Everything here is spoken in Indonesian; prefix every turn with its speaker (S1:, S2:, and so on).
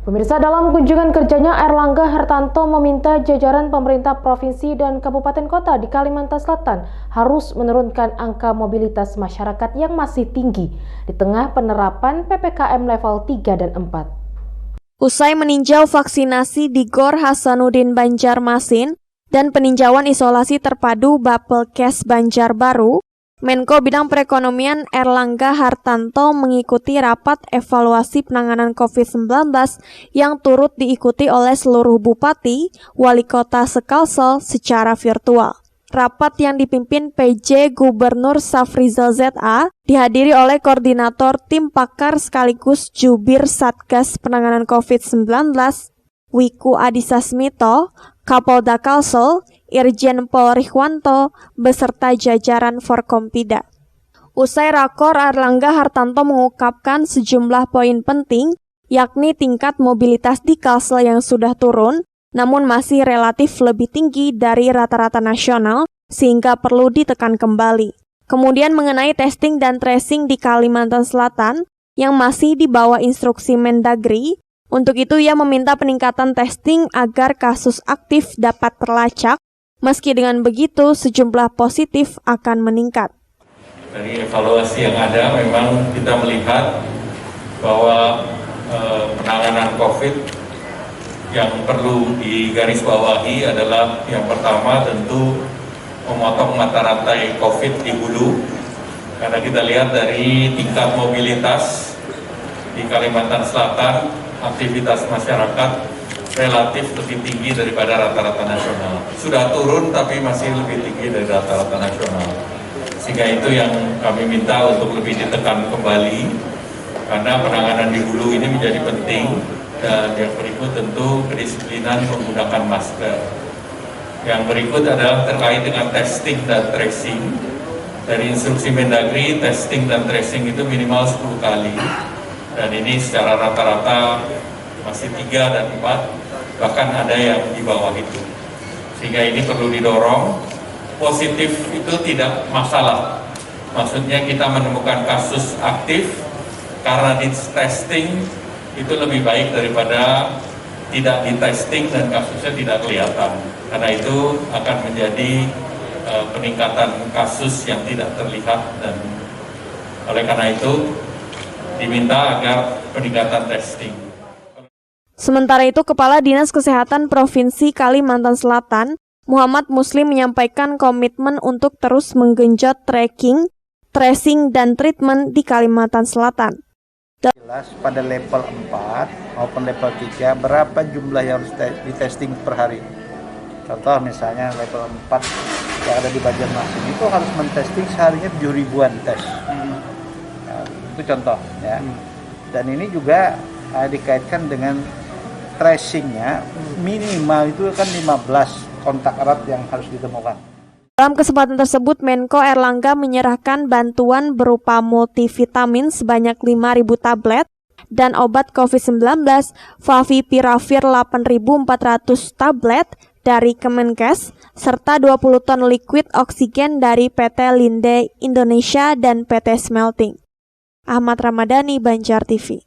S1: Pemirsa, dalam kunjungan kerjanya, Airlangga Hartanto meminta jajaran pemerintah provinsi dan kabupaten kota di Kalimantan Selatan harus menurunkan angka mobilitas masyarakat yang masih tinggi di tengah penerapan PPKM level 3 dan 4.
S2: Usai meninjau vaksinasi di Gor Hasanuddin Banjarmasin dan peninjauan isolasi terpadu Bapelkes Banjarbaru, Menko Bidang Perekonomian Airlangga Hartanto mengikuti rapat evaluasi penanganan COVID-19 yang turut diikuti oleh seluruh bupati, wali kota Sekalsel secara virtual. Rapat yang dipimpin PJ Gubernur Safrizal ZA dihadiri oleh Koordinator Tim Pakar sekaligus Jubir Satgas Penanganan COVID-19, Wiku Adhisa Smito, Kapolda Kalsel, Irjen Pol Rihwanto, beserta jajaran Forkompida. Usai rakor, Airlangga Hartanto mengungkapkan sejumlah poin penting, yakni tingkat mobilitas di Kalsel yang sudah turun, namun masih relatif lebih tinggi dari rata-rata nasional, sehingga perlu ditekan kembali. Kemudian mengenai testing dan tracing di Kalimantan Selatan, yang masih di bawah instruksi Mendagri. Untuk itu, ia meminta peningkatan testing agar kasus aktif dapat terlacak. Meski dengan begitu, sejumlah positif akan meningkat.
S3: Dari evaluasi yang ada, memang kita melihat bahwa penanganan COVID yang perlu digarisbawahi adalah yang pertama tentu memotong mata rantai COVID di hulu. Karena kita lihat dari tingkat mobilitas di Kalimantan Selatan, aktivitas masyarakat relatif lebih tinggi daripada rata-rata nasional. Sudah turun tapi masih lebih tinggi dari rata-rata nasional. Sehingga itu yang kami minta untuk lebih ditekan kembali, karena penanganan di hulu ini menjadi penting. Dan yang berikut tentu kedisiplinan menggunakan masker. Yang berikut adalah terkait dengan testing dan tracing. Dari instruksi Mendagri, testing dan tracing itu minimal 10 kali. Dan ini secara rata-rata masih 3 dan 4. Bahkan ada yang di bawah itu. Sehingga ini perlu didorong. Positif itu tidak masalah. Maksudnya kita menemukan kasus aktif karena di testing itu lebih baik daripada tidak di testing dan kasusnya tidak kelihatan. Karena itu akan menjadi peningkatan kasus yang tidak terlihat, dan oleh karena itu diminta agar peningkatan testing.
S2: Sementara itu, Kepala Dinas Kesehatan Provinsi Kalimantan Selatan, Muhammad Muslim, menyampaikan komitmen untuk terus menggenjot tracking, tracing, dan treatment di Kalimantan Selatan.
S4: Jelas pada level 4 maupun level 3 berapa jumlah yang harus di-testing per hari. Contoh misalnya level 4 yang ada di Banjarmasin itu harus men-testing seharinya 7.000-an tes. Nah, itu contoh ya. Dan ini juga dikaitkan dengan tracingnya, minimal itu kan 15 kontak erat yang harus ditemukan.
S2: Dalam kesempatan tersebut, Menko Airlangga menyerahkan bantuan berupa multivitamin sebanyak 5.000 tablet dan obat COVID-19 Favipiravir 8.400 tablet dari Kemenkes, serta 20 ton liquid oksigen dari PT Linde Indonesia dan PT Smelting. Ahmad Ramadhani, Banjar TV.